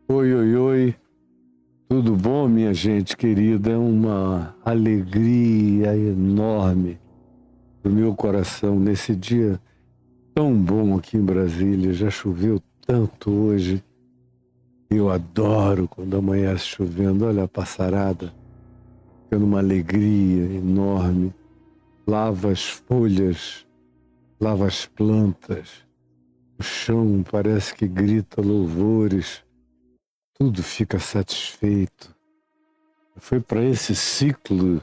Oi, oi, oi, tudo bom, minha gente querida? É uma alegria enorme do meu coração nesse dia tão bom aqui em Brasília. Já choveu tanto hoje. Eu adoro quando amanhece chovendo. Olha a passarada, ficando uma alegria enorme. Lava as folhas, lava as plantas. O chão parece que grita louvores. Tudo fica satisfeito. Foi para esse ciclo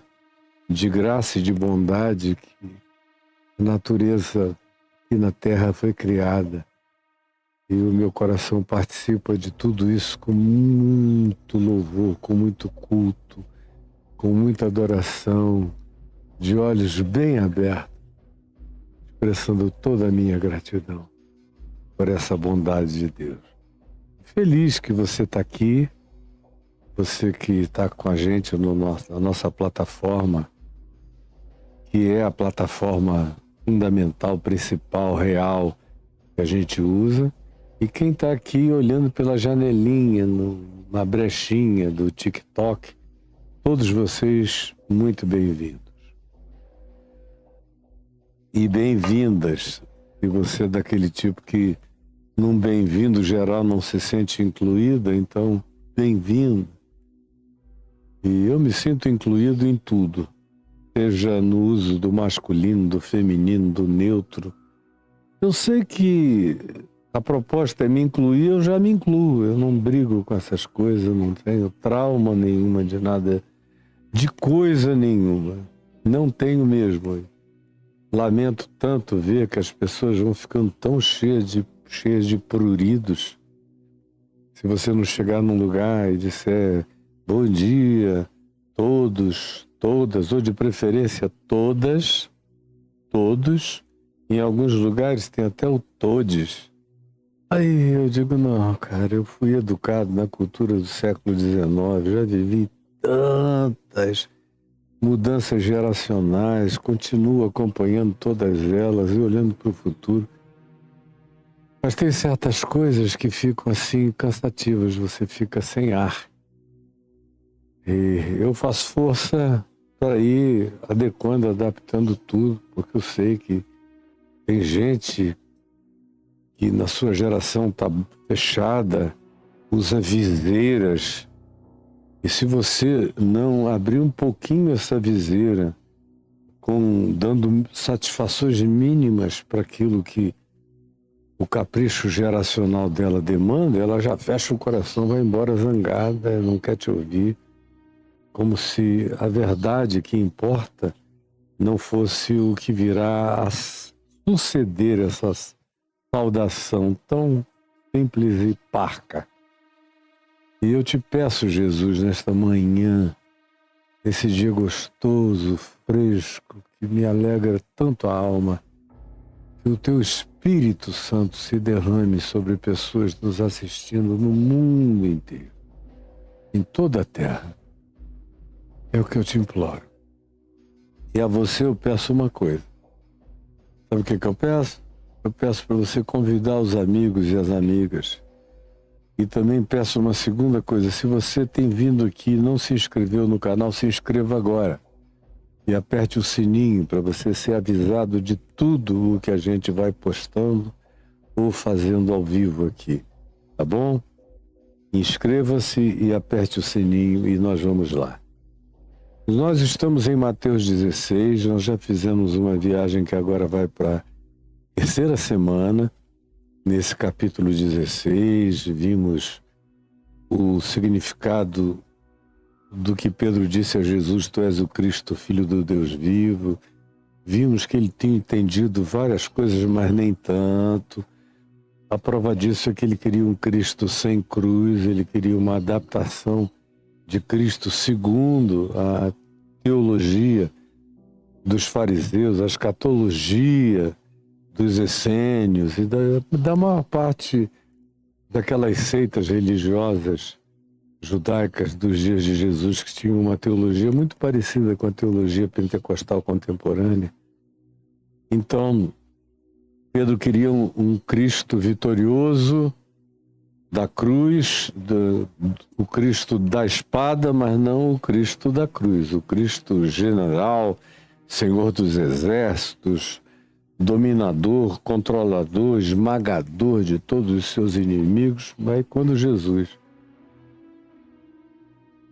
de graça e de bondade que a natureza aqui na Terra foi criada. E o meu coração participa de tudo isso com muito louvor, com muito culto, com muita adoração, de olhos bem abertos, expressando toda a minha gratidão por essa bondade de Deus. Feliz que você está aqui, você que está com a gente na nossa plataforma, que é a plataforma fundamental, principal, real que a gente usa, e quem está aqui olhando pela janelinha, na brechinha do TikTok, todos vocês muito bem-vindos. E bem-vindas, se você é daquele tipo que num bem-vindo geral não se sente incluída, então bem-vindo. E eu me sinto incluído em tudo, seja no uso do masculino, do feminino, do neutro. Eu sei que a proposta é me incluir, eu já me incluo. Eu não brigo com essas coisas, eu não tenho trauma nenhuma de nada, de coisa nenhuma. Não tenho mesmo. Lamento tanto ver que as pessoas vão ficando tão cheias de pruridos. Se você não chegar num lugar e disser bom dia, todos, todas, ou de preferência todas, todos, em alguns lugares tem até o todes. Aí eu digo, não, cara, eu fui educado na cultura do século XIX, já vivi tantas mudanças geracionais, continuo acompanhando todas elas e olhando para o futuro. Mas tem certas coisas que ficam assim cansativas, você fica sem ar. E eu faço força para ir adequando, adaptando tudo, porque eu sei que tem gente que na sua geração está fechada, usa viseiras. E se você não abrir um pouquinho essa viseira, dando satisfações mínimas para aquilo que o capricho geracional dela demanda, ela já fecha o coração, vai embora zangada, não quer te ouvir, como se a verdade que importa não fosse o que virá a suceder essa saudação tão simples e parca. E eu te peço, Jesus, nesta manhã, esse dia gostoso, fresco, que me alegra tanto a alma, que o teu Espírito Santo se derrame sobre pessoas nos assistindo no mundo inteiro, em toda a terra. É o que eu te imploro. E a você eu peço uma coisa. Sabe o que eu peço? Eu peço para você convidar os amigos e as amigas. E também peço uma segunda coisa. Se você tem vindo aqui e não se inscreveu no canal, se inscreva agora. E aperte o sininho para você ser avisado de tudo o que a gente vai postando ou fazendo ao vivo aqui. Tá bom? Inscreva-se e aperte o sininho e nós vamos lá. Nós estamos em Mateus 16, nós já fizemos uma viagem que agora vai para a terceira semana. Nesse capítulo 16, vimos o significado do que Pedro disse a Jesus: tu és o Cristo, Filho do Deus vivo. Vimos que ele tinha entendido várias coisas, mas nem tanto. A prova disso é que ele queria um Cristo sem cruz, ele queria uma adaptação de Cristo segundo a teologia dos fariseus, a escatologia dos essênios e da maior parte daquelas seitas religiosas judaicas dos dias de Jesus, que tinham uma teologia muito parecida com a teologia pentecostal contemporânea. Então, Pedro queria um Cristo vitorioso, da cruz, o Cristo da espada, mas não o Cristo da cruz, o Cristo general, Senhor dos exércitos, dominador, controlador, esmagador de todos os seus inimigos. Mas quando Jesus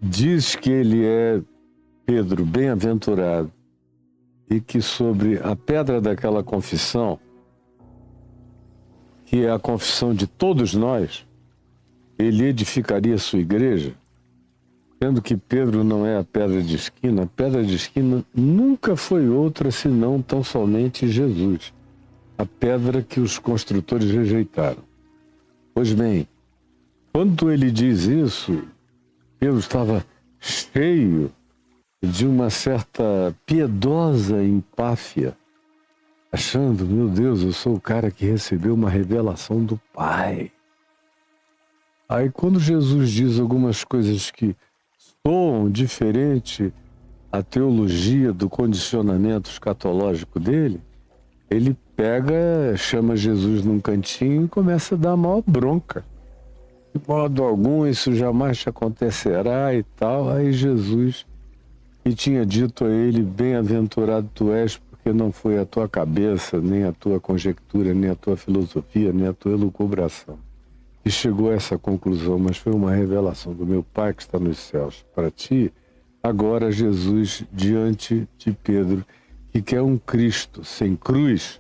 diz que ele é, Pedro, bem-aventurado, e que sobre a pedra daquela confissão, que é a confissão de todos nós, ele edificaria a sua igreja, sendo que Pedro não é a pedra de esquina nunca foi outra senão tão somente Jesus, a pedra que os construtores rejeitaram. Pois bem, quando ele diz isso, Pedro estava cheio de uma certa piedosa empáfia, achando, meu Deus, eu sou o cara que recebeu uma revelação do Pai. Aí quando Jesus diz algumas coisas que soam diferente à teologia do condicionamento escatológico dele, ele pega, chama Jesus num cantinho e começa a dar a maior bronca. De modo algum, isso jamais te acontecerá e tal. Aí Jesus, que tinha dito a ele, bem-aventurado tu és, porque não foi a tua cabeça, nem a tua conjectura, nem a tua filosofia, nem a tua elucubração que chegou a essa conclusão, mas foi uma revelação do meu Pai que está nos céus para ti. Agora Jesus diante de Pedro, que quer um Cristo sem cruz.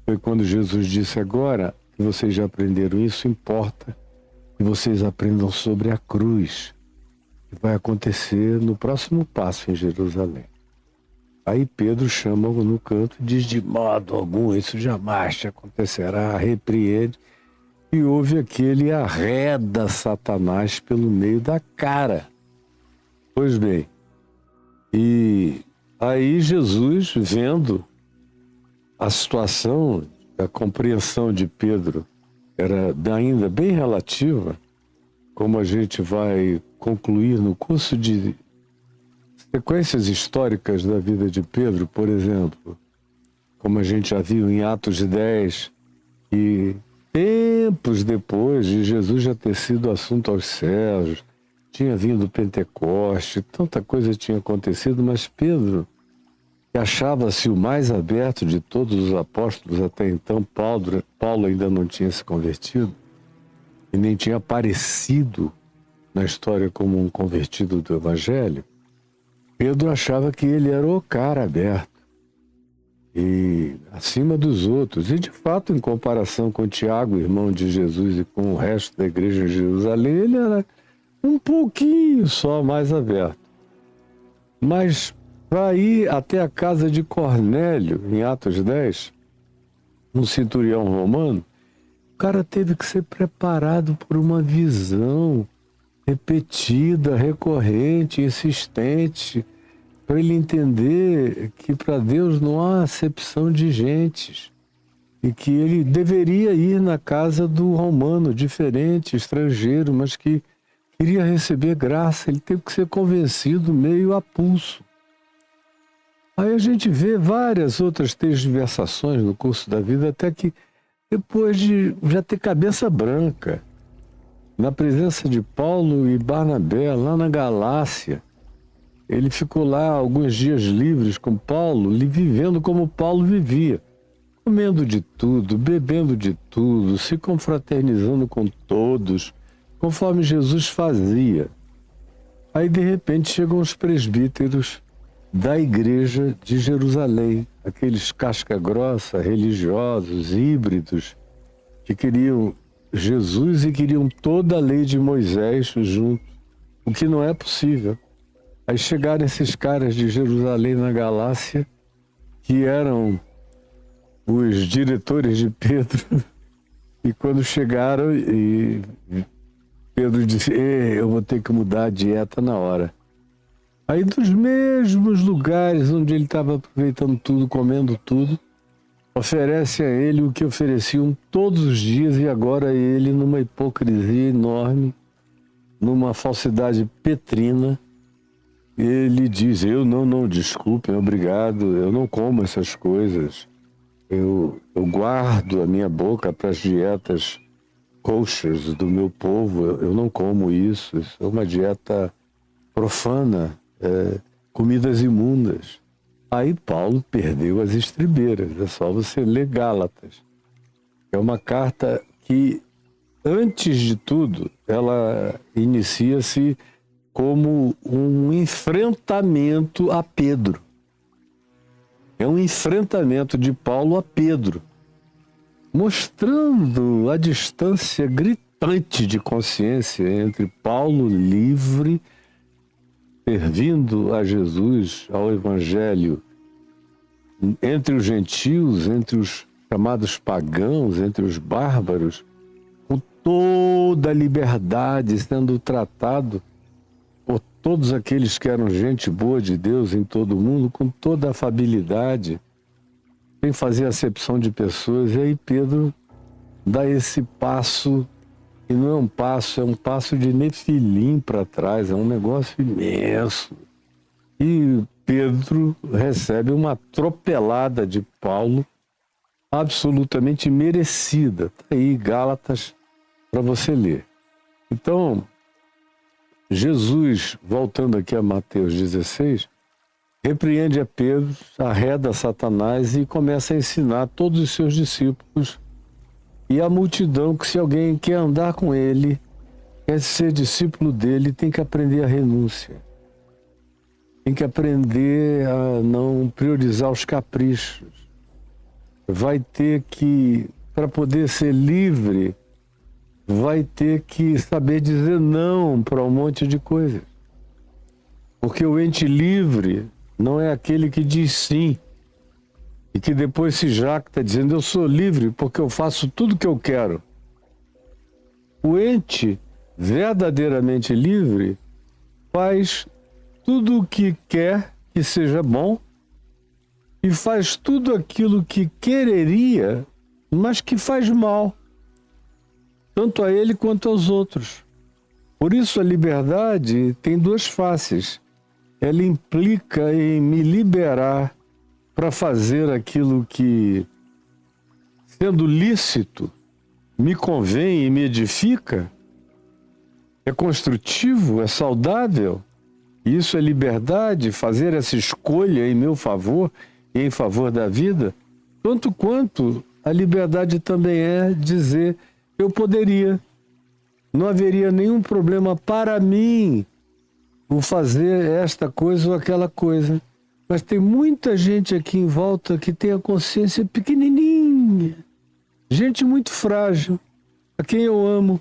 Foi quando Jesus disse: agora que vocês já aprenderam isso, importa que vocês aprendam sobre a cruz, que vai acontecer no próximo passo em Jerusalém. Aí Pedro chama-o no canto e diz: de modo algum isso jamais te acontecerá, repreende. E houve aquele arreda Satanás pelo meio da cara. Pois bem, e aí Jesus, vendo a situação, a compreensão de Pedro era ainda bem relativa, como a gente vai concluir no curso de sequências históricas da vida de Pedro, por exemplo, como a gente já viu em Atos 10, e tempos depois de Jesus já ter sido assunto aos céus, tinha vindo o Pentecoste, tanta coisa tinha acontecido, mas Pedro, que achava-se o mais aberto de todos os apóstolos até então, Paulo ainda não tinha se convertido e nem tinha aparecido na história como um convertido do Evangelho. Pedro achava que ele era o cara aberto e acima dos outros. E, de fato, em comparação com Tiago, irmão de Jesus, e com o resto da igreja de Jerusalém, ele era um pouquinho só mais aberto. Mas, para ir até a casa de Cornélio, em Atos 10, um centurião romano, o cara teve que ser preparado por uma visão repetida, recorrente, insistente, para ele entender que para Deus não há acepção de gentes e que ele deveria ir na casa do romano, diferente, estrangeiro, mas que queria receber graça. Ele teve que ser convencido meio a pulso. Aí a gente vê várias outras tergiversações no curso da vida, até que depois de já ter cabeça branca, na presença de Paulo e Barnabé, lá na Galácia, ele ficou lá alguns dias livres com Paulo, vivendo como Paulo vivia, comendo de tudo, bebendo de tudo, se confraternizando com todos, conforme Jesus fazia. Aí, de repente, chegam os presbíteros da igreja de Jerusalém, aqueles casca-grossa, religiosos, híbridos, que queriam Jesus e queriam toda a lei de Moisés junto, o que não é possível. Aí chegaram esses caras de Jerusalém na Galácia, que eram os diretores de Pedro, e quando chegaram, e Pedro disse: eu vou ter que mudar a dieta na hora. Aí dos mesmos lugares onde ele estava aproveitando tudo, comendo tudo, oferece a ele o que ofereciam todos os dias, e agora ele, numa hipocrisia enorme, numa falsidade petrina, ele diz: não, desculpem, obrigado, eu não como essas coisas, eu guardo a minha boca para as dietas coxas do meu povo, eu não como isso é uma dieta profana, comidas imundas. Aí Paulo perdeu as estribeiras, é só você ler Gálatas. É uma carta que, antes de tudo, ela inicia-se como um enfrentamento a Pedro. É um enfrentamento de Paulo a Pedro, mostrando a distância gritante de consciência entre Paulo livre, servindo a Jesus, ao Evangelho, entre os gentios, entre os chamados pagãos, entre os bárbaros, com toda a liberdade, sendo tratado por todos aqueles que eram gente boa de Deus em todo o mundo, com toda a afabilidade, sem fazer acepção de pessoas. E aí Pedro dá esse passo, e não é um passo, é um passo de nefilim para trás, é um negócio imenso. E Pedro recebe uma atropelada de Paulo, absolutamente merecida. Está aí Gálatas para você ler. Então, Jesus, voltando aqui a Mateus 16, repreende a Pedro, arreda Satanás e começa a ensinar todos os seus discípulos e a multidão que, se alguém quer andar com ele, quer ser discípulo dele, tem que aprender a renúncia. Tem que aprender a não priorizar os caprichos. Vai ter que, para poder ser livre, vai ter que saber dizer não para um monte de coisas. Porque o ente livre não é aquele que diz sim e que depois se jacta dizendo eu sou livre porque eu faço tudo o que eu quero. O ente verdadeiramente livre faz tudo o que quer que seja bom e faz tudo aquilo que quereria, mas que faz mal, tanto a ele quanto aos outros. Por isso a liberdade tem duas faces. Ela implica em me liberar para fazer aquilo que, sendo lícito, me convém e me edifica, é construtivo, é saudável. Isso é liberdade, fazer essa escolha em meu favor e em favor da vida, tanto quanto a liberdade também é dizer eu poderia, não haveria nenhum problema para mim o fazer esta coisa ou aquela coisa. Mas tem muita gente aqui em volta que tem a consciência pequenininha, gente muito frágil, a quem eu amo,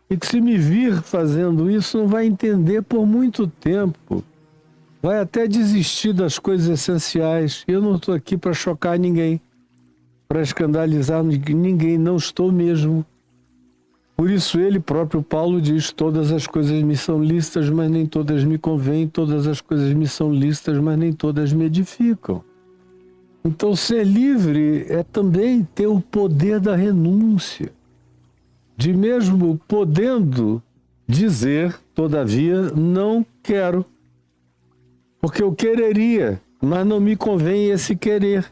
e que se me vir fazendo isso não vai entender por muito tempo, vai até desistir das coisas essenciais. Eu não estou aqui para chocar ninguém, para escandalizar ninguém, não estou mesmo. Por isso ele próprio, Paulo, diz, todas as coisas me são lícitas, mas nem todas me convêm, todas as coisas me são lícitas, mas nem todas me edificam. Então ser livre é também ter o poder da renúncia, de mesmo podendo dizer, todavia, não quero, porque eu quereria, mas não me convém esse querer.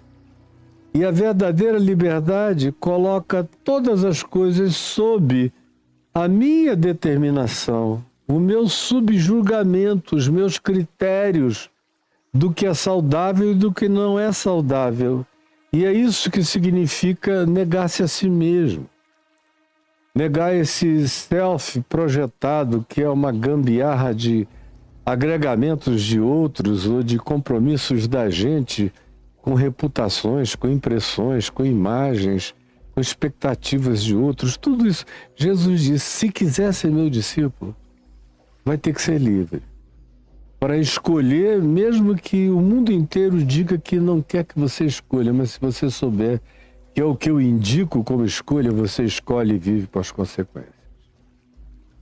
E a verdadeira liberdade coloca todas as coisas sob a minha determinação, o meu subjulgamento, os meus critérios do que é saudável e do que não é saudável. E é isso que significa negar-se a si mesmo. Negar esse self projetado, que é uma gambiarra de agregamentos de outros ou de compromissos da gente com reputações, com impressões, com imagens, com expectativas de outros, tudo isso. Jesus disse, se quiser ser meu discípulo, vai ter que ser livre. Para escolher, mesmo que o mundo inteiro diga que não quer que você escolha, mas se você souber que é o que eu indico como escolha, você escolhe e vive com as consequências.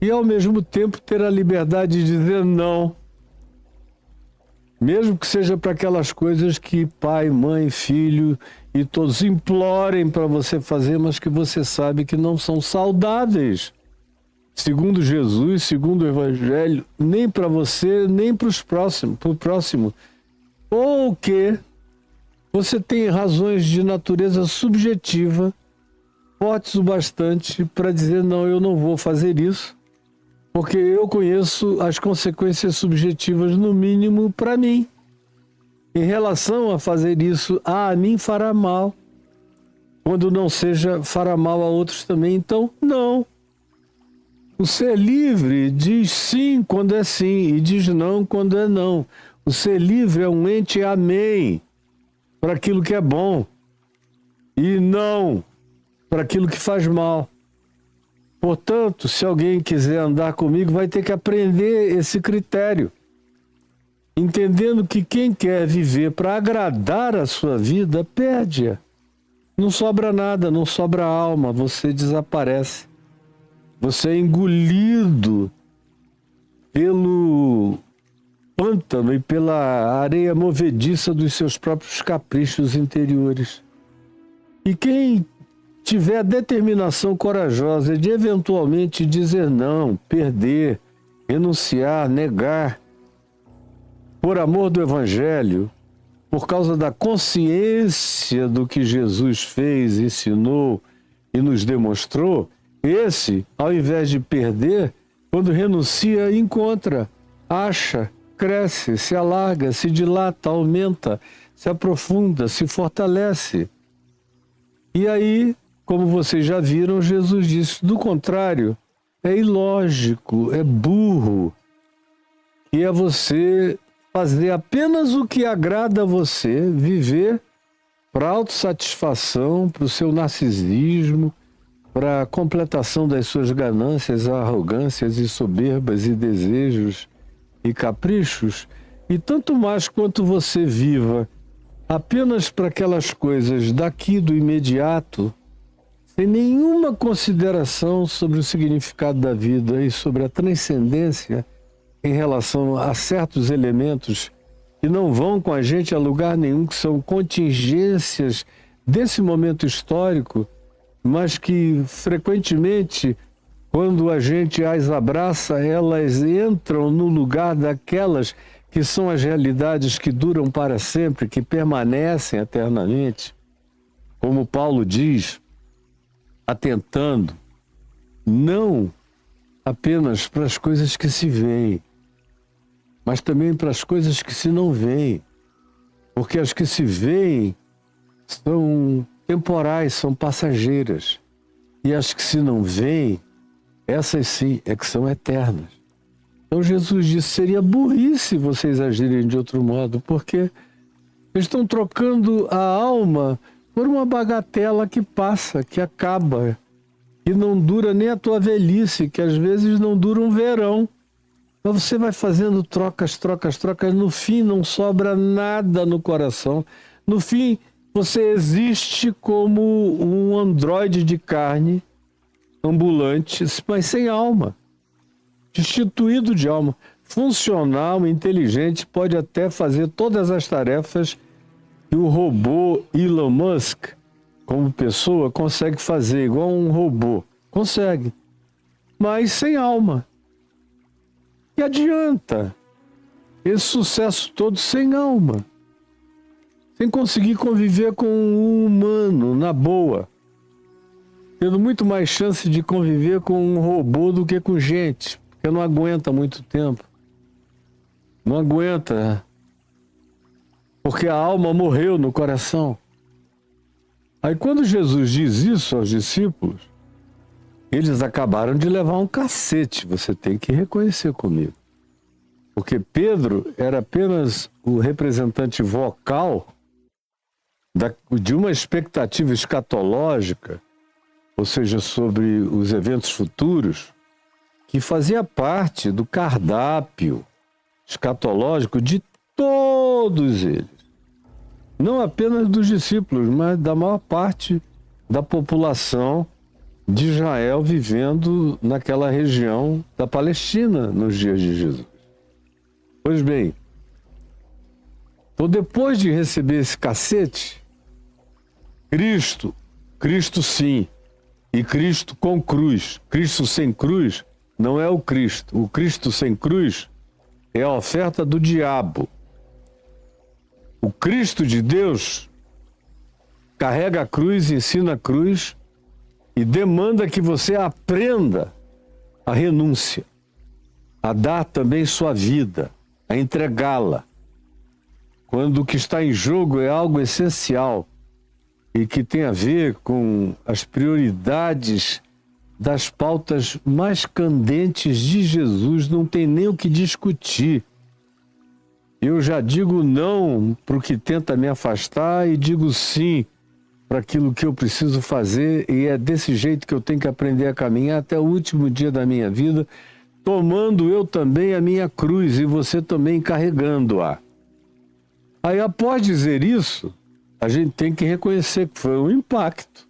E ao mesmo tempo ter a liberdade de dizer não, mesmo que seja para aquelas coisas que pai, mãe, filho e todos implorem para você fazer, mas que você sabe que não são saudáveis, segundo Jesus, segundo o Evangelho, nem para você, nem para o próximo. Ou que você tem razões de natureza subjetiva fortes o bastante para dizer: não, eu não vou fazer isso, porque eu conheço as consequências subjetivas, no mínimo para mim. Em relação a fazer isso, a mim fará mal. Quando não seja, fará mal a outros também. Então, não. O ser livre diz sim quando é sim e diz não quando é não. O ser livre é um ente amém para aquilo que é bom e não para aquilo que faz mal. Portanto, se alguém quiser andar comigo, vai ter que aprender esse critério, entendendo que quem quer viver para agradar a sua vida, perde-a. Não sobra nada, não sobra alma, você desaparece. Você é engolido pelo pântano e pela areia movediça dos seus próprios caprichos interiores. E quem tiver a determinação corajosa de eventualmente dizer não, perder, renunciar, negar, por amor do Evangelho, por causa da consciência do que Jesus fez, ensinou e nos demonstrou, esse, ao invés de perder, quando renuncia, encontra, acha, cresce, se alarga, se dilata, aumenta, se aprofunda, se fortalece. E aí, como vocês já viram, Jesus disse: do contrário, é ilógico, é burro, que é você fazer apenas o que agrada a você, viver para autossatisfação, para o seu narcisismo, para a completação das suas ganâncias, arrogâncias e soberbas e desejos e caprichos, e tanto mais quanto você viva apenas para aquelas coisas daqui do imediato, sem nenhuma consideração sobre o significado da vida e sobre a transcendência em relação a certos elementos que não vão com a gente a lugar nenhum, que são contingências desse momento histórico, mas que frequentemente, quando a gente as abraça, elas entram no lugar daquelas que são as realidades que duram para sempre, que permanecem eternamente. Como Paulo diz, atentando não apenas para as coisas que se veem, mas também para as coisas que se não veem. Porque as que se veem são temporais, são passageiras. E as que se não veem, essas sim é que são eternas. Então Jesus disse: seria burrice vocês agirem de outro modo, porque eles estão trocando a alma por uma bagatela que passa, que acaba, que não dura nem a tua velhice, que às vezes não dura um verão. Então você vai fazendo trocas, no fim não sobra nada no coração. No fim, você existe como um androide de carne, ambulante, mas sem alma, destituído de alma. Funcional, inteligente, pode até fazer todas as tarefas que o robô Elon Musk, como pessoa, consegue fazer, igual um robô. Consegue, mas sem alma. Que adianta esse sucesso todo sem alma? Sem conseguir conviver com um humano, na boa. Tendo muito mais chance de conviver com um robô do que com gente, porque não aguenta muito tempo. Não aguenta, porque a alma morreu no coração. Aí quando Jesus diz isso aos discípulos, eles acabaram de levar um cacete, você tem que reconhecer comigo. Porque Pedro era apenas o representante vocal de uma expectativa escatológica, ou seja, sobre os eventos futuros, que fazia parte do cardápio escatológico de todos eles. Não apenas dos discípulos, mas da maior parte da população de Israel vivendo naquela região da Palestina nos dias de Jesus. Pois bem, então depois de receber esse cacete, Cristo sim, e Cristo com cruz. Cristo sem cruz não é o Cristo. O Cristo sem cruz é a oferta do diabo. O Cristo de Deus carrega a cruz, ensina a cruz e demanda que você aprenda a renúncia, a dar também sua vida, a entregá-la, quando o que está em jogo é algo essencial e que tem a ver com as prioridades das pautas mais candentes de Jesus, não tem nem o que discutir. Eu já digo não para o que tenta me afastar e digo sim para aquilo que eu preciso fazer, e é desse jeito que eu tenho que aprender a caminhar até o último dia da minha vida, tomando eu também a minha cruz e você também carregando-a. Aí, após dizer isso, a gente tem que reconhecer que foi um impacto.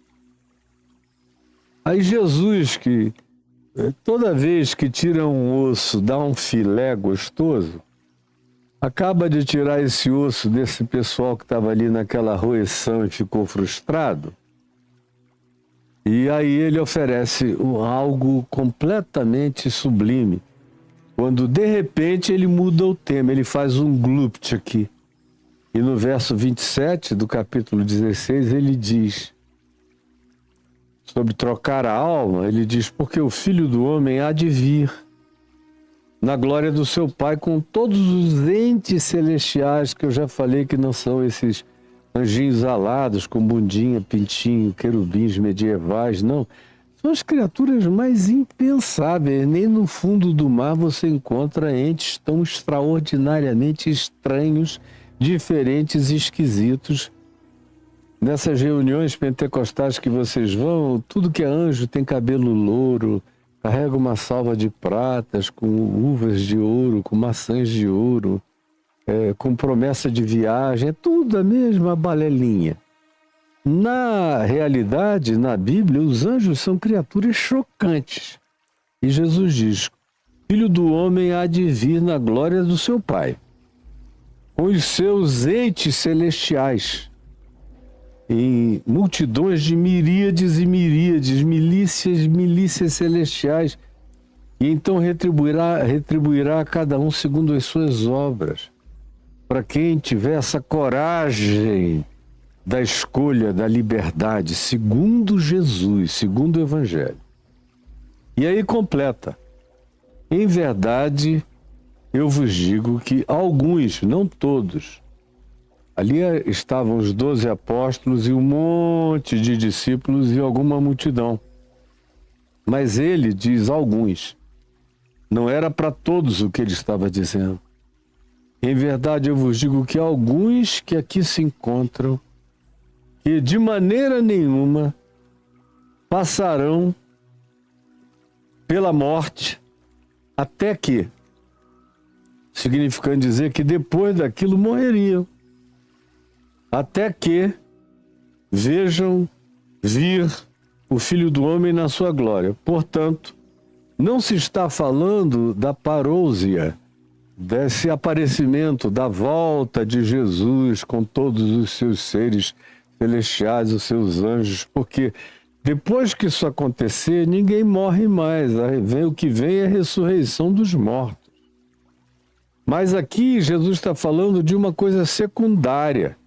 Aí Jesus, que toda vez que tira um osso, dá um filé gostoso, acaba de tirar esse osso desse pessoal que estava ali naquela roeção e ficou frustrado. E aí ele oferece algo completamente sublime. Quando de repente ele muda o tema, ele faz um glupt aqui. E no verso 27 do capítulo 16 ele diz, sobre trocar a alma, ele diz, porque o Filho do Homem há de vir na glória do seu Pai com todos os entes celestiais, que eu já falei que não são esses anjinhos alados com bundinha, pintinho, querubins medievais, não. São as criaturas mais impensáveis. Nem no fundo do mar você encontra entes tão extraordinariamente estranhos, diferentes e esquisitos. Nessas reuniões pentecostais que vocês vão, tudo que é anjo tem cabelo louro, carrega uma salva de pratas, com uvas de ouro, com maçãs de ouro, com promessa de viagem, é tudo a mesma balelinha. Na realidade, na Bíblia, os anjos são criaturas chocantes. E Jesus diz, Filho do Homem há de vir na glória do seu Pai, com os seus entes celestiais, em multidões de miríades e miríades, milícias celestiais, e então retribuirá a cada um segundo as suas obras. Para quem tiver essa coragem da escolha, da liberdade, segundo Jesus, segundo o Evangelho. E aí completa. Em verdade, eu vos digo que alguns, não todos, ali estavam os 12 apóstolos e um monte de discípulos e alguma multidão. Mas ele diz alguns. Não era para todos o que ele estava dizendo. Em verdade, eu vos digo que alguns que aqui se encontram, que de maneira nenhuma passarão pela morte, até que, significando dizer que depois daquilo morreriam, até que vejam vir o Filho do Homem na sua glória. Portanto, não se está falando da parousia, desse aparecimento, da volta de Jesus com todos os seus seres celestiais, os seus anjos, porque depois que isso acontecer, ninguém morre mais. O que vem é a ressurreição dos mortos. Mas aqui Jesus está falando de uma coisa secundária,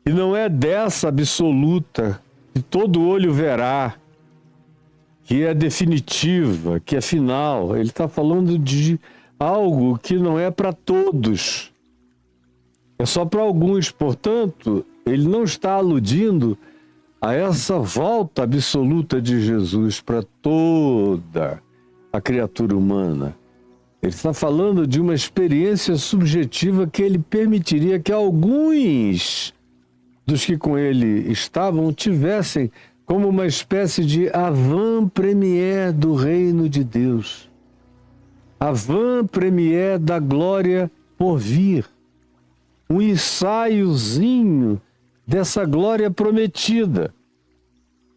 e não é dessa absoluta, que todo olho verá, que é definitiva, que é final. Ele está falando de algo que não é para todos, é só para alguns. Portanto, ele não está aludindo a essa volta absoluta de Jesus para toda a criatura humana. Ele está falando de uma experiência subjetiva que ele permitiria que alguns dos que com ele estavam tivessem como uma espécie de avant-première do reino de Deus. Avant-première da glória por vir. Um ensaiozinho dessa glória prometida.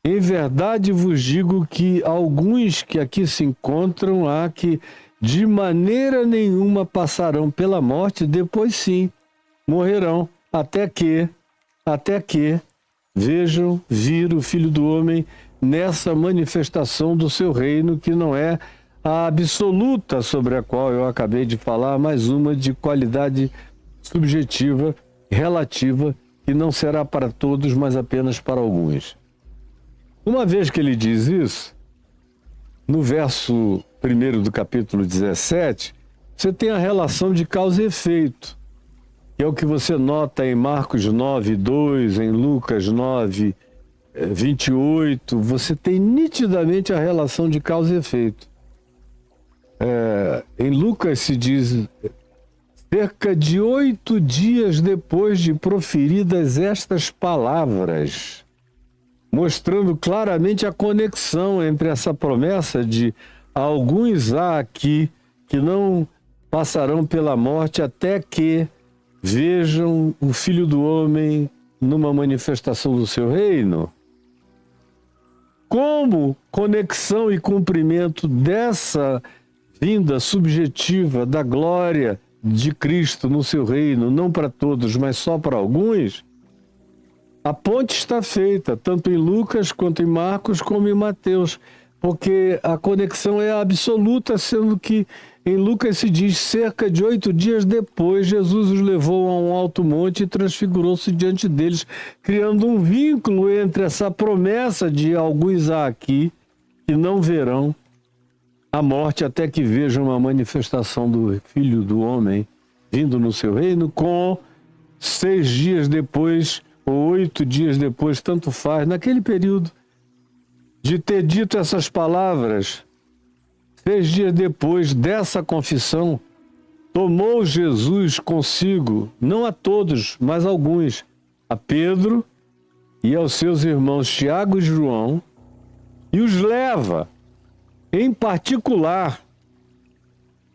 Em verdade vos digo que alguns que aqui se encontram há que de maneira nenhuma passarão pela morte, depois sim morrerão, até que vejam vir o Filho do Homem nessa manifestação do seu reino, que não é a absoluta sobre a qual eu acabei de falar, mas uma de qualidade subjetiva, relativa, que não será para todos, mas apenas para alguns. Uma vez que ele diz isso, no verso 1 do capítulo 17, você tem a relação de causa e efeito, que é o que você nota em Marcos 9, 2, em Lucas 9, 28, você tem nitidamente a relação de causa e efeito. Em Lucas se diz, cerca de 8 dias depois de proferidas estas palavras, mostrando claramente a conexão entre essa promessa de alguns há aqui que não passarão pela morte até que vejam o Filho do Homem numa manifestação do seu reino. Como conexão e cumprimento dessa vinda subjetiva da glória de Cristo no seu reino, não para todos, mas só para alguns, a ponte está feita, tanto em Lucas, quanto em Marcos, como em Mateus, porque a conexão é absoluta, sendo que em Lucas se diz, cerca de 8 dias depois, Jesus os levou a um alto monte e transfigurou-se diante deles, criando um vínculo entre essa promessa de alguns há aqui, que não verão a morte até que vejam a manifestação do Filho do Homem vindo no seu reino, com 6 dias depois, ou 8 dias depois, tanto faz, naquele período de ter dito essas palavras, 6 dias depois dessa confissão, tomou Jesus consigo, não a todos, mas a alguns, a Pedro e aos seus irmãos Tiago e João, e os leva, em particular,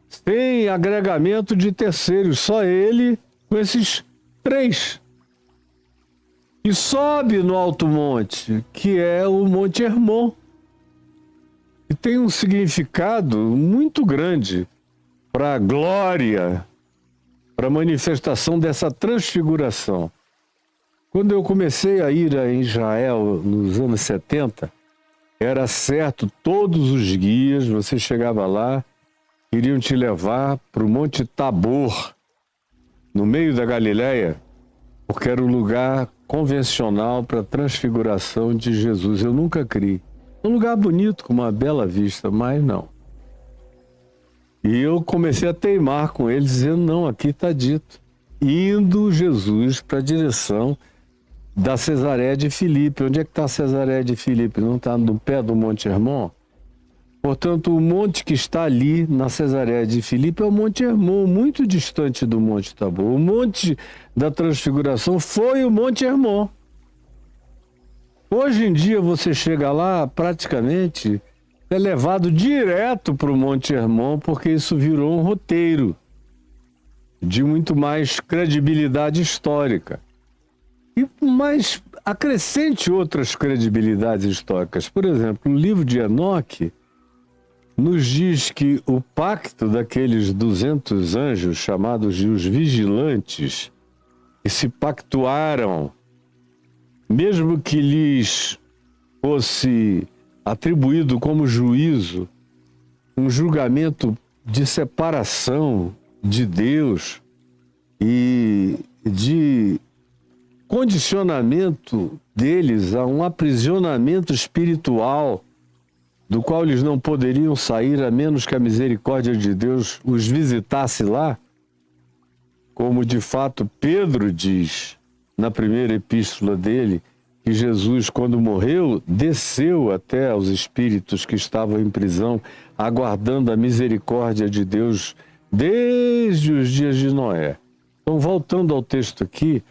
sem agregamento de terceiros, só ele com esses 3. E sobe no alto monte, que é o Monte Hermon, e tem um significado muito grande para a glória, para a manifestação dessa transfiguração. Quando eu comecei a ir a Israel nos anos 70, era certo, todos os guias, você chegava lá, iriam te levar para o Monte Tabor, no meio da Galileia, porque era o lugar convencional para a transfiguração de Jesus. Eu nunca criei. Um lugar bonito, com uma bela vista, mas não. E eu comecei a teimar com eles, dizendo, não, aqui está dito. Indo Jesus para a direção da Cesareia de Filipe. Onde é que está a Cesareia de Filipe? Não está no pé do Monte Hermon? Portanto, o monte que está ali na Cesareia de Filipe é o Monte Hermon, muito distante do Monte Tabor. O Monte da Transfiguração foi o Monte Hermon. Hoje em dia você chega lá, praticamente é levado direto para o Monte Hermon, porque isso virou um roteiro de muito mais credibilidade histórica. Mas acrescente outras credibilidades históricas. Por exemplo, o livro de Enoque nos diz que o pacto daqueles 200 anjos, chamados de os vigilantes, que se pactuaram, mesmo que lhes fosse atribuído como juízo um julgamento de separação de Deus e de condicionamento deles a um aprisionamento espiritual do qual eles não poderiam sair a menos que a misericórdia de Deus os visitasse lá, como de fato Pedro diz na primeira epístola dele, que Jesus, quando morreu, desceu até aos espíritos que estavam em prisão, aguardando a misericórdia de Deus desde os dias de Noé. Então, voltando ao texto aqui,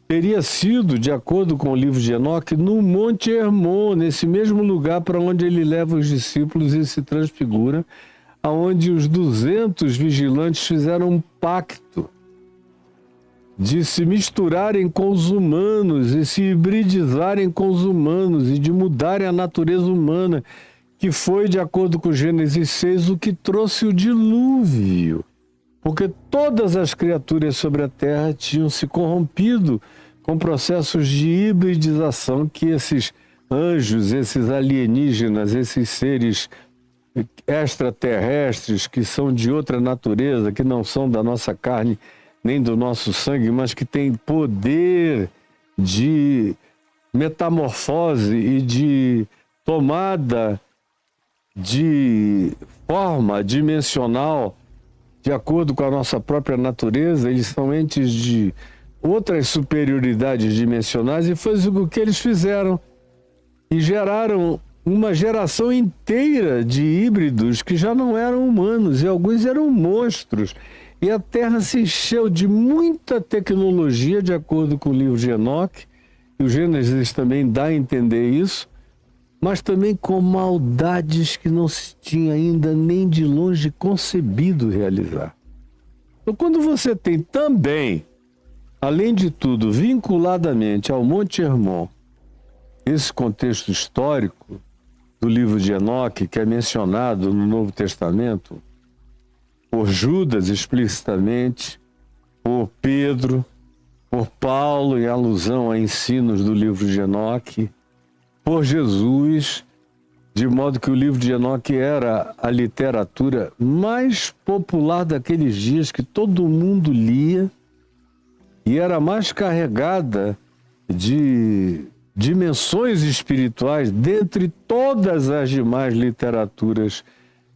teria sido, de acordo com o livro de Enoque, no Monte Hermon, nesse mesmo lugar para onde ele leva os discípulos e se transfigura, aonde os 200 vigilantes fizeram um pacto de se misturarem com os humanos e se hibridizarem com os humanos e de mudarem a natureza humana, que foi, de acordo com Gênesis 6, o que trouxe o dilúvio. Porque todas as criaturas sobre a terra tinham se corrompido com processos de hibridização que esses anjos, esses alienígenas, esses seres extraterrestres que são de outra natureza, que não são da nossa carne nem do nosso sangue, mas que têm poder de metamorfose e de tomada de forma dimensional de acordo com a nossa própria natureza. Eles são entes de outras superioridades dimensionais, e foi o que eles fizeram. E geraram uma geração inteira de híbridos que já não eram humanos, e alguns eram monstros. E a Terra se encheu de muita tecnologia, de acordo com o livro de Enoque, e o Gênesis também dá a entender isso, mas também com maldades que não se tinha ainda nem de longe concebido realizar. Então, quando você tem também, além de tudo, vinculadamente ao Monte Hermon, esse contexto histórico do livro de Enoque, que é mencionado no Novo Testamento por Judas explicitamente, por Pedro, por Paulo, em alusão a ensinos do livro de Enoque, por Jesus, de modo que o livro de Enoque era a literatura mais popular daqueles dias, que todo mundo lia, e era mais carregada de dimensões espirituais dentre todas as demais literaturas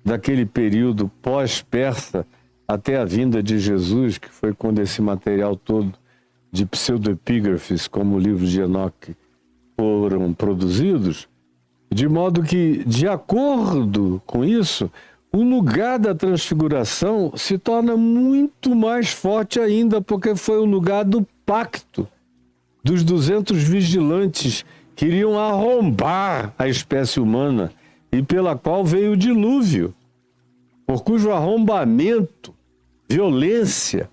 daquele período pós-persa até a vinda de Jesus, que foi quando esse material todo de pseudoepígrafes, como o livro de Enoque, foram produzidos, de modo que, de acordo com isso, o lugar da transfiguração se torna muito mais forte ainda, porque foi o lugar do pacto dos 200 vigilantes que iriam arrombar a espécie humana e pela qual veio o dilúvio, por cujo arrombamento, violência,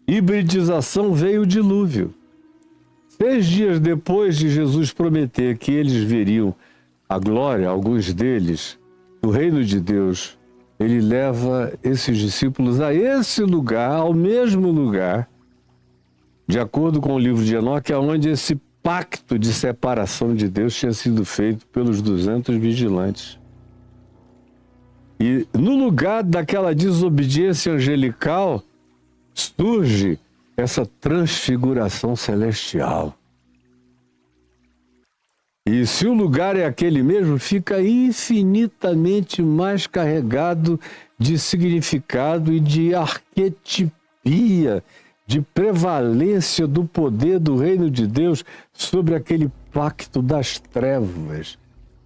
hibridização veio o dilúvio. 6 dias depois de Jesus prometer que eles veriam a glória, alguns deles, do reino de Deus, ele leva esses discípulos a esse lugar, ao mesmo lugar, de acordo com o livro de Enoque, onde esse pacto de separação de Deus tinha sido feito pelos 200 vigilantes. E no lugar daquela desobediência angelical, surge essa transfiguração celestial. E se o lugar é aquele mesmo, fica infinitamente mais carregado de significado e de arquetipia, de prevalência do poder do reino de Deus sobre aquele pacto das trevas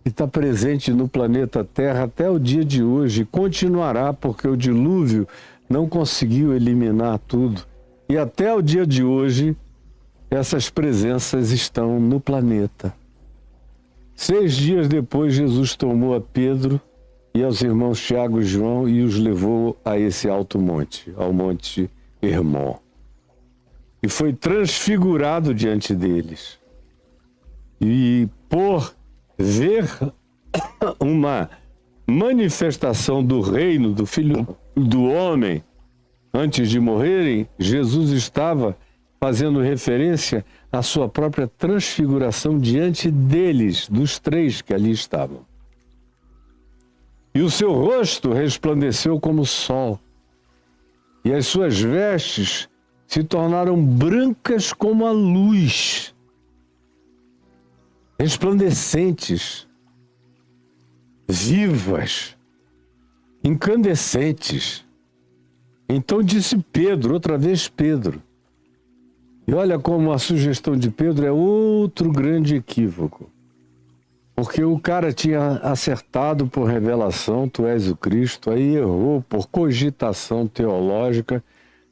que está presente no planeta Terra até o dia de hoje, e continuará, porque o dilúvio não conseguiu eliminar tudo. E até o dia de hoje, essas presenças estão no planeta. 6 dias depois, Jesus tomou a Pedro e aos irmãos Tiago e João e os levou a esse alto monte, ao Monte Hermon. E foi transfigurado diante deles. E por ver uma manifestação do reino do Filho do Homem antes de morrerem, Jesus estava fazendo referência à sua própria transfiguração diante deles, dos 3 que ali estavam. E o seu rosto resplandeceu como o sol, e as suas vestes se tornaram brancas como a luz, resplandecentes, vivas, incandescentes. Então disse Pedro, outra vez Pedro. E olha como a sugestão de Pedro é outro grande equívoco. Porque o cara tinha acertado por revelação, tu és o Cristo, aí errou por cogitação teológica.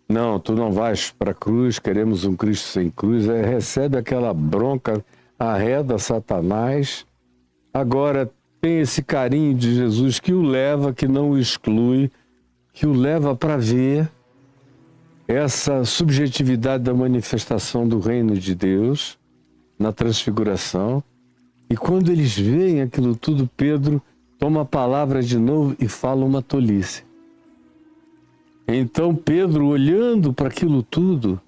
Não, tu não vais para a cruz, queremos um Cristo sem cruz. Aí recebe aquela bronca, arreda Satanás. Agora tem esse carinho de Jesus que o leva, que não o exclui, que o leva para ver essa subjetividade da manifestação do reino de Deus na transfiguração. E quando eles veem aquilo tudo, Pedro toma a palavra de novo e fala uma tolice. Então Pedro, olhando para aquilo tudo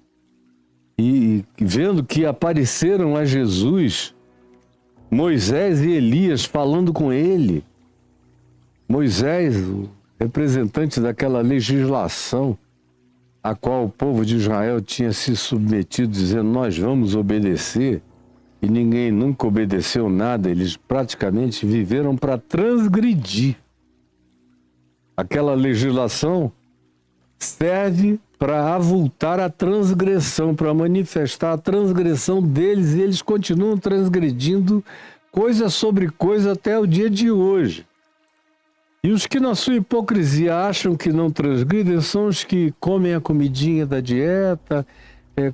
e vendo que apareceram a Jesus Moisés e Elias falando com ele, Moisés, o representante daquela legislação a qual o povo de Israel tinha se submetido, dizendo, nós vamos obedecer. e ninguém nunca obedeceu nada, eles praticamente viveram para transgredir. Aquela legislação serve para avultar a transgressão, para manifestar a transgressão deles, e eles continuam transgredindo coisa sobre coisa até o dia de hoje. E os que na sua hipocrisia acham que não transgridem são os que comem a comidinha da dieta,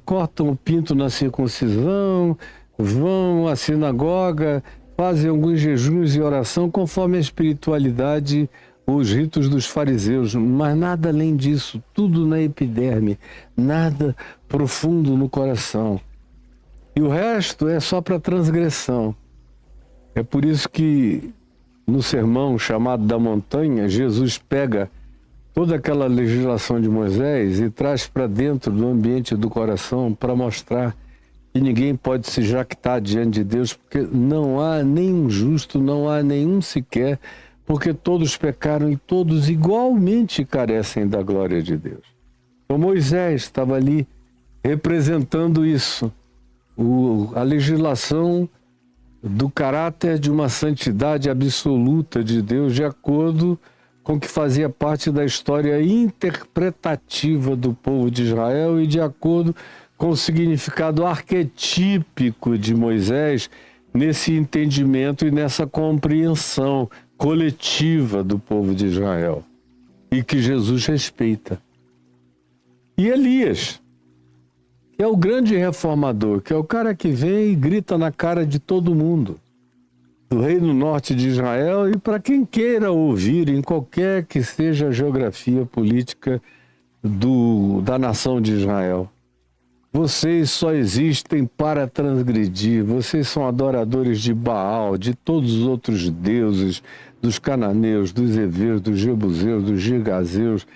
cortam o pinto na circuncisão, vão à sinagoga, fazem alguns jejuns e oração conforme a espiritualidade, os ritos dos fariseus, mas nada além disso, tudo na epiderme, nada profundo no coração. E o resto é só para transgressão. É por isso que no sermão chamado da montanha, Jesus pega toda aquela legislação de Moisés e traz para dentro do ambiente do coração para mostrar que ninguém pode se jactar diante de Deus, porque não há nenhum justo, não há nenhum sequer, porque todos pecaram e todos igualmente carecem da glória de Deus. Então Moisés estava ali representando isso, a legislação do caráter de uma santidade absoluta de Deus, de acordo com o que fazia parte da história interpretativa do povo de Israel e de acordo com o significado arquetípico de Moisés nesse entendimento e nessa compreensão coletiva do povo de Israel, e que Jesus respeita. E Elias, que é o grande reformador, que é o cara que vem e grita na cara de todo mundo, do reino norte de Israel, e para quem queira ouvir, em qualquer que seja a geografia política da nação de Israel. Vocês só existem para transgredir, vocês são adoradores de Baal, de todos os outros deuses, dos cananeus, dos heveus, dos jebuseus, dos girgazeus.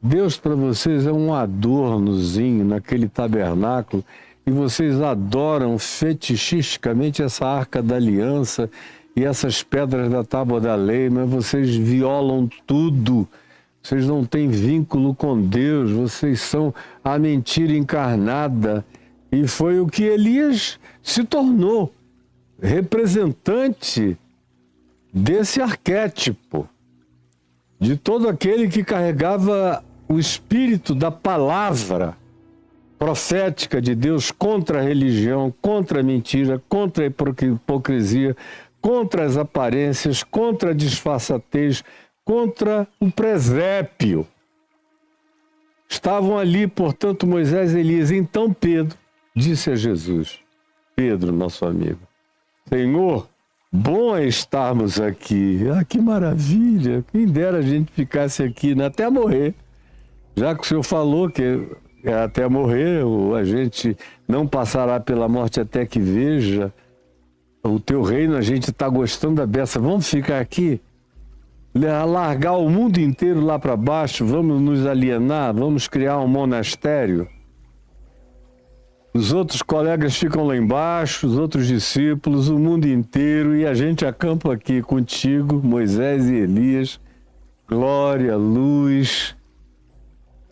Deus para vocês é um adornozinho naquele tabernáculo e vocês adoram fetichisticamente essa arca da aliança e essas pedras da tábua da lei, mas vocês violam tudo. Vocês não têm vínculo com Deus, vocês são a mentira encarnada. E foi o que Elias se tornou, representante desse arquétipo, de todo aquele que carregava o espírito da palavra profética de Deus contra a religião, contra a mentira, contra a hipocrisia, contra as aparências, contra a disfarçatez, contra o presépio. Estavam ali, portanto, Moisés e Elias. Então Pedro disse a Jesus, Pedro, nosso amigo, Senhor, bom é estarmos aqui. Ah, que maravilha! Quem dera a gente ficasse aqui até morrer. Já que o Senhor falou que é até morrer, a gente não passará pela morte até que veja o teu reino, a gente está gostando da beça. Vamos ficar aqui? Largar o mundo inteiro lá para baixo, vamos nos alienar, vamos criar um monastério. Os outros colegas ficam lá embaixo, os outros discípulos, o mundo inteiro, e a gente acampa aqui contigo, Moisés e Elias. Glória, luz,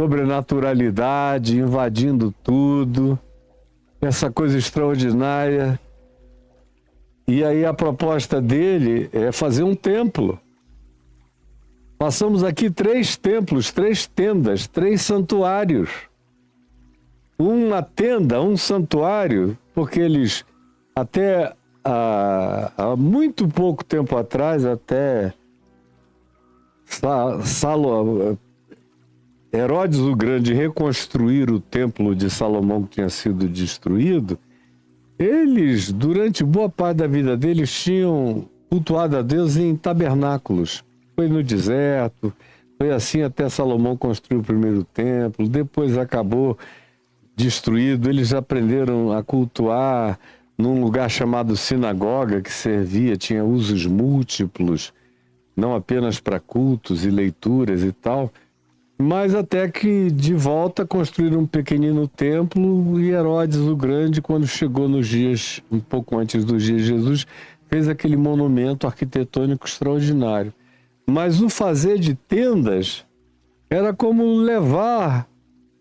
sobrenaturalidade, invadindo tudo, essa coisa extraordinária. E aí a proposta dele é fazer um templo. Passamos aqui 3 templos, 3 tendas, 3 santuários. Uma tenda, um santuário, porque eles até há muito pouco tempo atrás, até Herodes o Grande reconstruir o templo de Salomão que tinha sido destruído, eles, durante boa parte da vida deles, tinham cultuado a Deus em tabernáculos. Foi no deserto, foi assim até Salomão construir o primeiro templo, depois acabou destruído. Eles aprenderam a cultuar num lugar chamado sinagoga, que servia, tinha usos múltiplos, não apenas para cultos e leituras e tal, mas até que de volta construíram um pequenino templo, e Herodes o Grande, quando chegou nos dias, um pouco antes dos dias de Jesus, fez aquele monumento arquitetônico extraordinário. Mas o fazer de tendas era como levar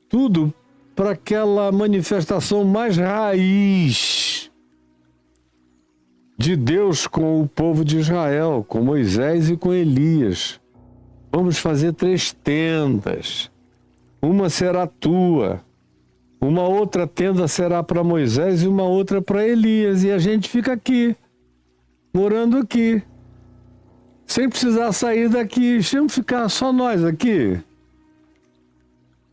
tudo para aquela manifestação mais raiz de Deus com o povo de Israel, com Moisés e com Elias. Vamos fazer 3 tendas. Uma será tua, uma outra tenda será para Moisés e uma outra para Elias. E a gente fica aqui, morando aqui, sem precisar sair daqui. Vamos ficar só nós aqui,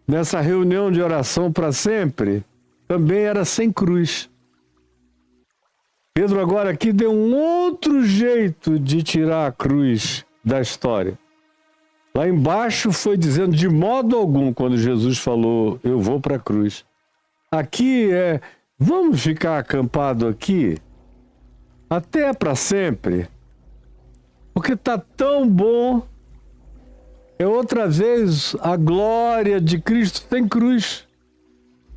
nessa reunião de oração para sempre. Também era sem cruz. Pedro agora aqui deu um outro jeito de tirar a cruz da história. Lá embaixo foi dizendo de modo algum, quando Jesus falou, eu vou para a cruz. Aqui vamos ficar acampado aqui até para sempre, porque está tão bom. É outra vez a glória de Cristo sem cruz.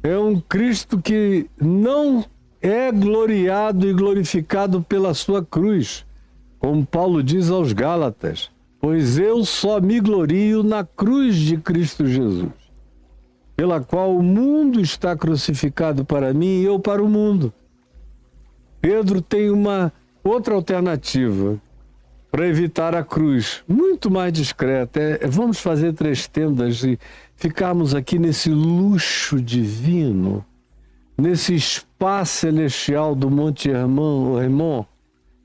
É um Cristo que não é gloriado e glorificado pela sua cruz, como Paulo diz aos Gálatas, pois eu só me glorio na cruz de Cristo Jesus, pela qual o mundo está crucificado para mim e eu para o mundo. Pedro tem uma outra alternativa para evitar a cruz, muito mais discreta. Vamos fazer 3 tendas e ficarmos aqui nesse luxo divino, nesse espaço celestial do Monte Hermon,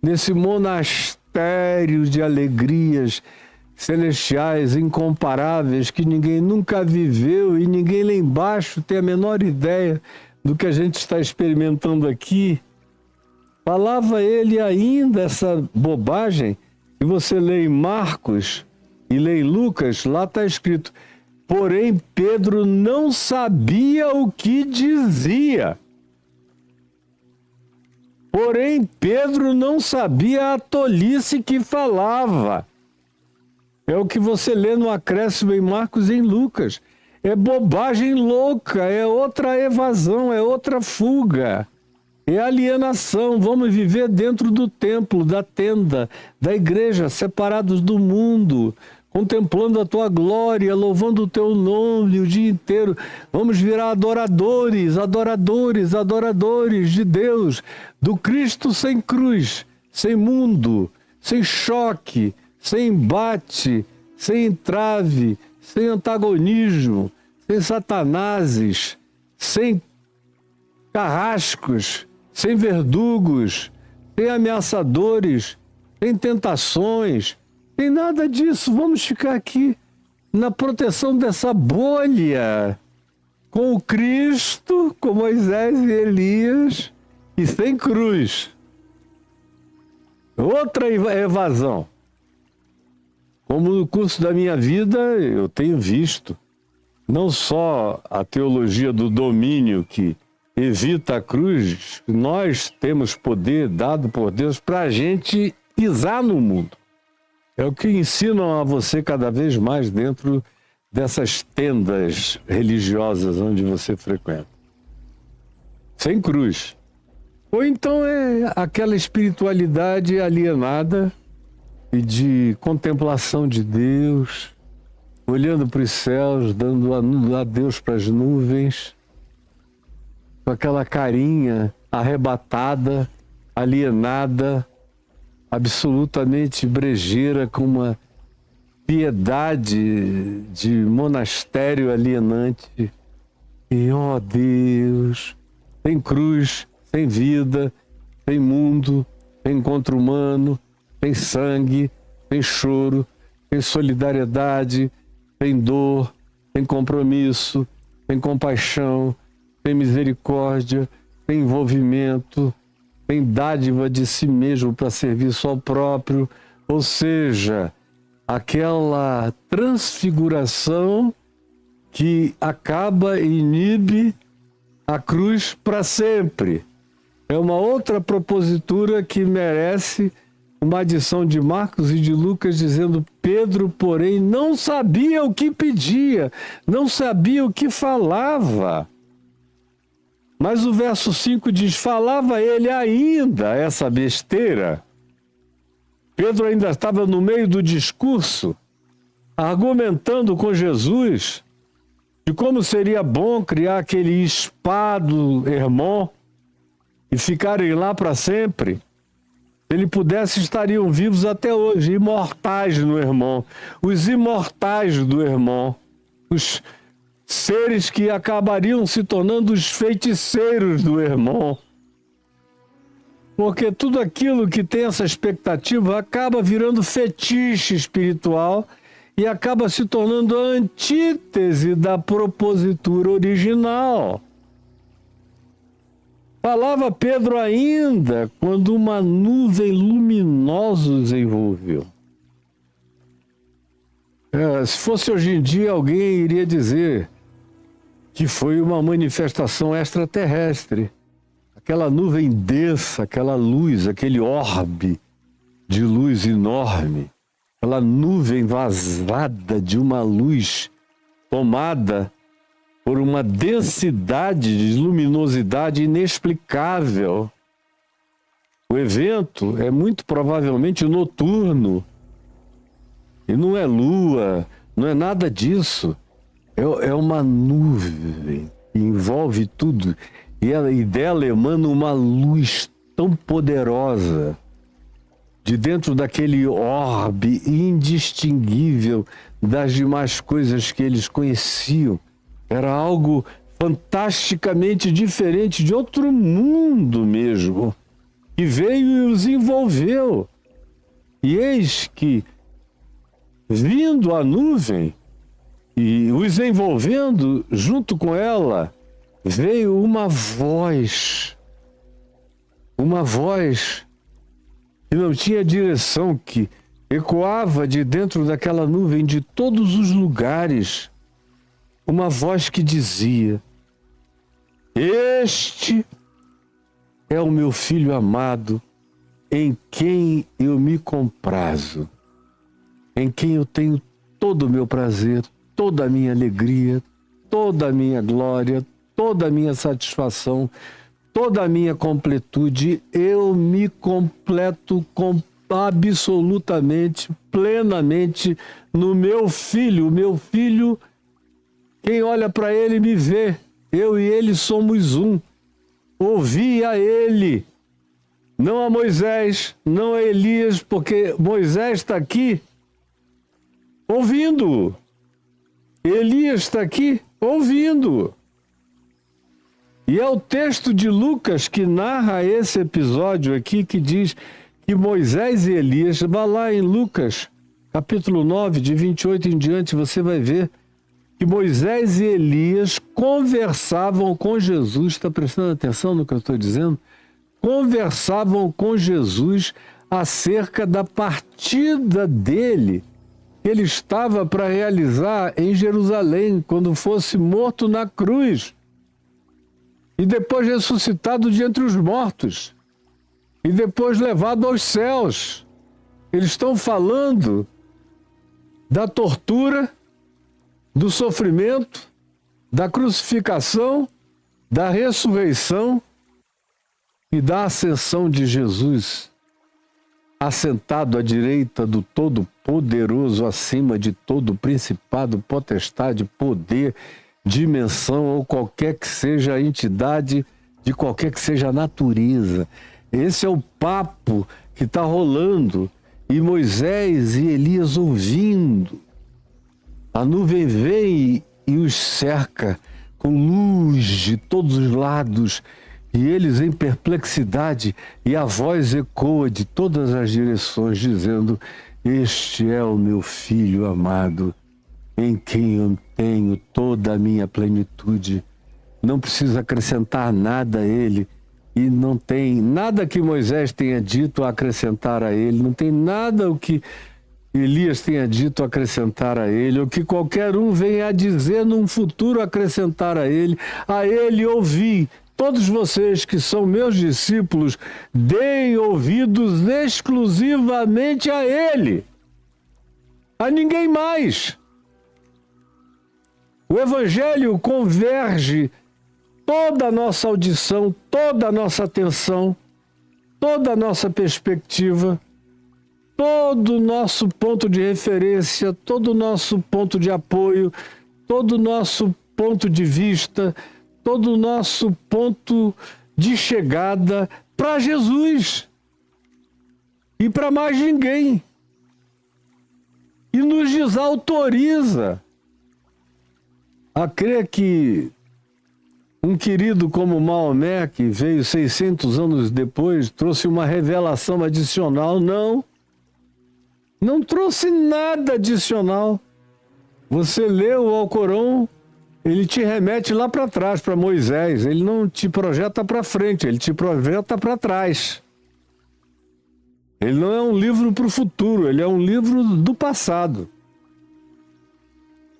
nesse monastério de alegrias celestiais incomparáveis que ninguém nunca viveu e ninguém lá embaixo tem a menor ideia do que a gente está experimentando aqui. Falava ele ainda essa bobagem, e você lê em Marcos e lê em Lucas, lá está escrito, porém Pedro não sabia o que dizia. Porém Pedro não sabia a tolice que falava. É o que você lê no acréscimo em Marcos e em Lucas. É bobagem louca, é outra evasão, é outra fuga. É alienação. Vamos viver dentro do templo, da tenda, da igreja, separados do mundo, contemplando a tua glória, louvando o teu nome o dia inteiro. Vamos virar adoradores, adoradores, adoradores de Deus, do Cristo sem cruz, sem mundo, sem choque, sem embate, sem entrave, sem antagonismo, sem satanases, sem carrascos, sem verdugos, sem ameaçadores, sem tentações, sem nada disso. Vamos ficar aqui na proteção dessa bolha, com o Cristo, com Moisés e Elias, e sem cruz. Outra evasão. Como no curso da minha vida eu tenho visto, não só a teologia do domínio que evita a cruz, nós temos poder dado por Deus para a gente pisar no mundo. É o que ensinam a você cada vez mais dentro dessas tendas religiosas onde você frequenta. Sem cruz. Ou então é aquela espiritualidade alienada e de contemplação de Deus, olhando para os céus, dando adeus para as nuvens, com aquela carinha arrebatada, alienada, absolutamente brejeira, com uma piedade de monastério alienante. E, ó Deus, sem cruz, sem vida, sem mundo, sem encontro humano, sem sangue, sem choro, sem solidariedade, sem dor, sem compromisso, sem compaixão, sem misericórdia, sem envolvimento, sem dádiva de si mesmo para servir só próprio, ou seja, aquela transfiguração que acaba e inibe a cruz para sempre. É uma outra propositura que merece uma adição de Marcos e de Lucas dizendo: Pedro, porém, não sabia o que pedia, não sabia o que falava. Mas o verso 5 diz, falava ele ainda essa besteira. Pedro ainda estava no meio do discurso, argumentando com Jesus de como seria bom criar aquele spa do Hermon e ficarem lá para sempre. Se ele pudesse, estariam vivos até hoje, imortais no irmão. Os imortais do irmão. Os seres que acabariam se tornando os feiticeiros do irmão. Porque tudo aquilo que tem essa expectativa acaba virando fetiche espiritual e acaba se tornando a antítese da propositura original. Falava Pedro ainda quando uma nuvem luminosa os envolveu. Se fosse hoje em dia, alguém iria dizer que foi uma manifestação extraterrestre. Aquela nuvem densa, aquela luz, aquele orbe de luz enorme, aquela nuvem vazada de uma luz tomada por uma densidade de luminosidade inexplicável. O evento é muito provavelmente noturno. E não é lua, não é nada disso. É uma nuvem que envolve tudo. E dela emana uma luz tão poderosa, de dentro daquele orbe indistinguível das demais coisas que eles conheciam. Era algo fantasticamente diferente, de outro mundo mesmo, que veio e os envolveu. E eis que, vindo a nuvem e os envolvendo junto com ela, veio uma voz que não tinha direção, que ecoava de dentro daquela nuvem de todos os lugares, uma voz que dizia: "Este é o meu filho amado, em quem eu me comprazo, em quem eu tenho todo o meu prazer, toda a minha alegria, toda a minha glória, toda a minha satisfação, toda a minha completude. Eu me completo absolutamente, plenamente no meu filho. O meu filho, quem olha para ele me vê. Eu e ele somos um. Ouvi a ele, não a Moisés, não a Elias, porque Moisés está aqui ouvindo. Elias está aqui ouvindo. E é o texto de Lucas que narra esse episódio aqui, que diz que Moisés e Elias, vá lá em Lucas, capítulo 9, de 28 em diante, você vai ver que Moisés e Elias conversavam com Jesus. Está prestando atenção no que eu estou dizendo? Conversavam com Jesus acerca da partida dele. Ele estava para realizar em Jerusalém, quando fosse morto na cruz. E depois ressuscitado de entre os mortos. E depois levado aos céus. Eles estão falando da tortura, do sofrimento, da crucificação, da ressurreição e da ascensão de Jesus, assentado à direita do Todo-Poderoso, acima de todo principado, potestade, poder, dimensão ou qualquer que seja a entidade, de qualquer que seja a natureza. Esse é o papo que está rolando, e Moisés e Elias ouvindo. A nuvem vem e os cerca com luz de todos os lados, e eles em perplexidade, e a voz ecoa de todas as direções, dizendo: "Este é o meu filho amado, em quem eu tenho toda a minha plenitude." Não precisa acrescentar nada a ele, e não tem nada que Moisés tenha dito a acrescentar a ele, não tem nada o que Elias tenha dito a acrescentar a ele, ou que qualquer um venha a dizer num futuro acrescentar a ele ouvi. Todos vocês que são meus discípulos, deem ouvidos exclusivamente a ele, a ninguém mais. O Evangelho converge toda a nossa audição, toda a nossa atenção, toda a nossa perspectiva, todo o nosso ponto de referência, todo o nosso ponto de apoio, todo o nosso ponto de vista, todo o nosso ponto de chegada para Jesus. e para mais ninguém. E nos desautoriza a crer que um querido como Maomé, que veio 600 anos depois, trouxe uma revelação adicional. Não trouxe nada adicional. Você lê o Alcorão, ele te remete lá para trás, para Moisés. Ele não te projeta para frente, ele te projeta para trás. Ele não é um livro para o futuro, ele é um livro do passado.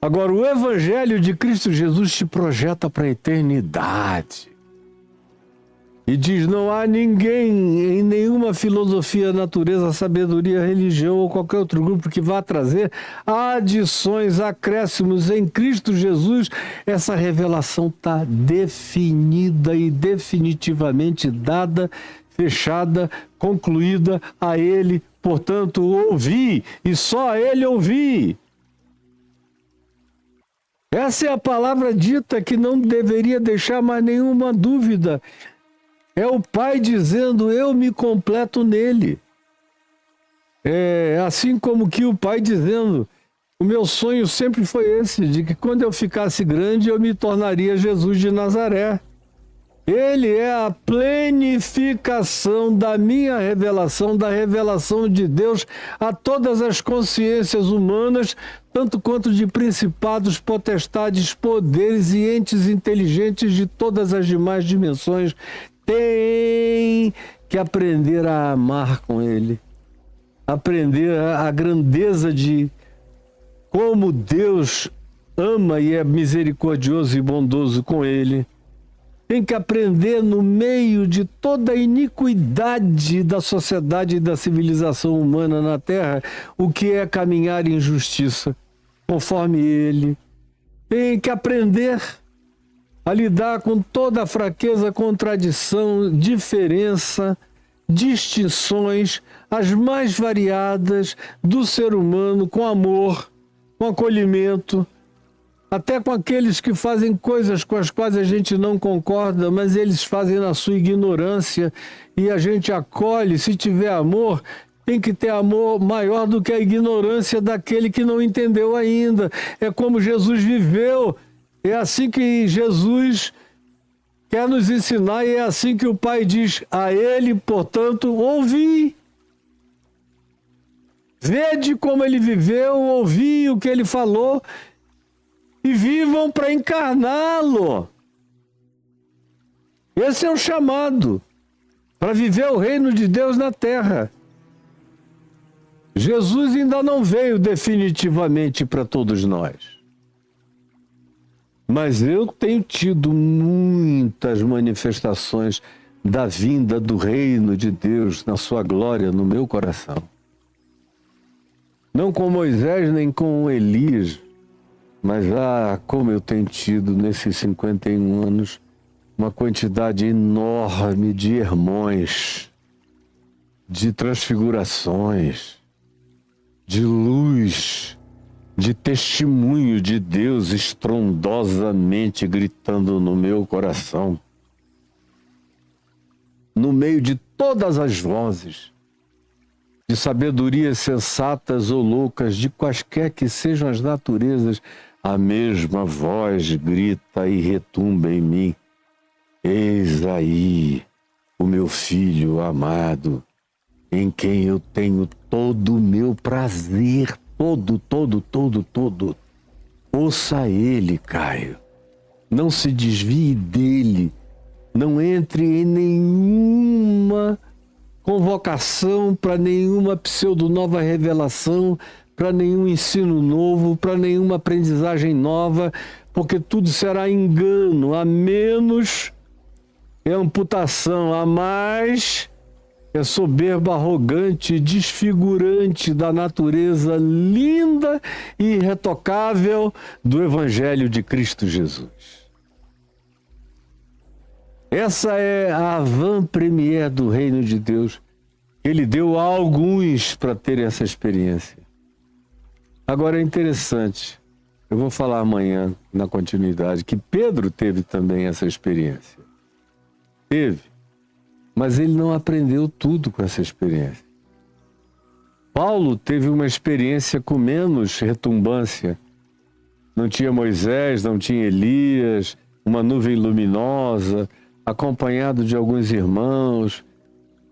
Agora, o Evangelho de Cristo Jesus te projeta para a eternidade. E diz, não há ninguém em nenhuma filosofia, natureza, sabedoria, religião ou qualquer outro grupo que vá trazer adições, acréscimos em Cristo Jesus. Essa revelação está definida e definitivamente dada, fechada, concluída a Ele. Portanto, ouvi e só a Ele ouvi. Essa é a palavra dita que não deveria deixar mais nenhuma dúvida. É o Pai dizendo, eu me completo nele. É assim como que o Pai dizendo, o meu sonho sempre foi esse, de que quando eu ficasse grande eu me tornaria Jesus de Nazaré. Ele é a plenificação da minha revelação, da revelação de Deus a todas as consciências humanas, tanto quanto de principados, potestades, poderes e entes inteligentes de todas as demais dimensões. Tem que aprender a amar com Ele, aprender a grandeza de como Deus ama e é misericordioso e bondoso com Ele. Tem que aprender no meio de toda a iniquidade da sociedade e da civilização humana na Terra, o que é caminhar em justiça, conforme Ele. Tem que aprender a lidar com toda a fraqueza, contradição, diferença, distinções, as mais variadas do ser humano, com amor, com acolhimento, até com aqueles que fazem coisas com as quais a gente não concorda, mas eles fazem na sua ignorância e a gente acolhe. Se tiver amor, tem que ter amor maior do que a ignorância daquele que não entendeu ainda. É como Jesus viveu, é assim que Jesus quer nos ensinar e é assim que o Pai diz a Ele, portanto, ouvi. Vede como Ele viveu, ouvi o que Ele falou, e vivam para encarná-lo. Esse é o chamado, para viver o reino de Deus na terra. Jesus ainda não veio definitivamente para todos nós. Mas eu tenho tido muitas manifestações da vinda do reino de Deus na sua glória no meu coração. Não com Moisés nem com Elias, mas como eu tenho tido nesses 51 anos uma quantidade enorme de irmãos, de transfigurações, de luz, de testemunho de Deus estrondosamente gritando no meu coração. No meio de todas as vozes, de sabedorias sensatas ou loucas, de quaisquer que sejam as naturezas, a mesma voz grita e retumba em mim. Eis aí o meu filho amado, em quem eu tenho todo o meu prazer, todo. Ouça ele, Caio. Não se desvie dele. Não entre em nenhuma convocação para nenhuma pseudo-nova revelação, para nenhum ensino novo, para nenhuma aprendizagem nova, porque tudo será engano, a menos é amputação, a mais é soberba arrogante, desfigurante da natureza linda e irretocável do Evangelho de Cristo Jesus. Essa é a avant-première do reino de Deus. Ele deu a alguns para terem essa experiência. Agora é interessante, eu vou falar amanhã na continuidade, que Pedro teve também essa experiência. Teve, mas ele não aprendeu tudo com essa experiência. Paulo teve uma experiência com menos retumbância. Não tinha Moisés, não tinha Elias, uma nuvem luminosa, acompanhado de alguns irmãos,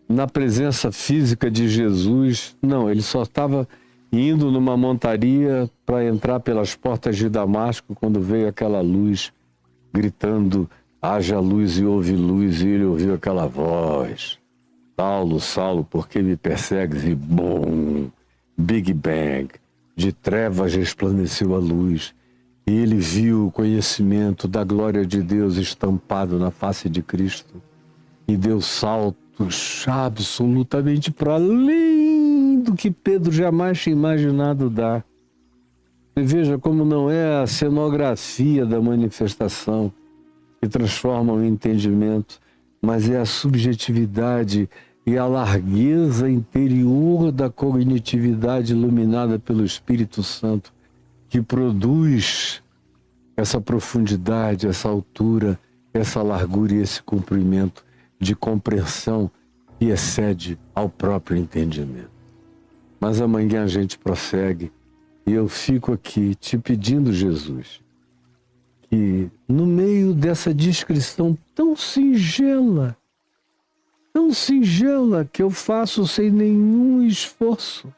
na presença física de Jesus. Não, ele só estava indo numa montaria para entrar pelas portas de Damasco quando veio aquela luz, gritando, haja luz e houve luz, e ele ouviu aquela voz. Saulo, Saulo, por que me persegues? E bum, Big Bang, de trevas resplandeceu a luz. E ele viu o conhecimento da glória de Deus estampado na face de Cristo. E deu saltos absolutamente para além do que Pedro jamais tinha imaginado dar. E veja como não é a cenografia da manifestação que transforma o entendimento, mas é a subjetividade e a largueza interior da cognitividade iluminada pelo Espírito Santo que produz essa profundidade, essa altura, essa largura e esse comprimento de compreensão que excede ao próprio entendimento. Mas amanhã a gente prossegue e eu fico aqui te pedindo, Jesus, que no meio dessa descrição tão singela que eu faço sem nenhum esforço,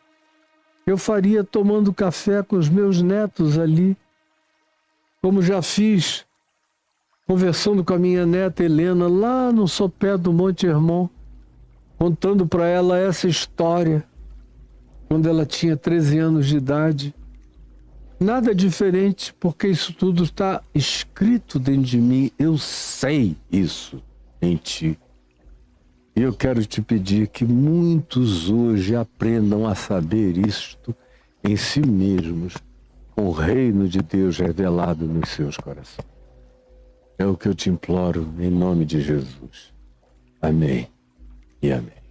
eu faria tomando café com os meus netos ali, como já fiz, conversando com a minha neta Helena, lá no sopé do Monte Hermon, contando para ela essa história, quando ela tinha 13 anos de idade. Nada diferente, porque isso tudo está escrito dentro de mim, eu sei isso em ti. E eu quero te pedir que muitos hoje aprendam a saber isto em si mesmos, com o reino de Deus revelado nos seus corações. É o que eu te imploro em nome de Jesus. Amém e amém.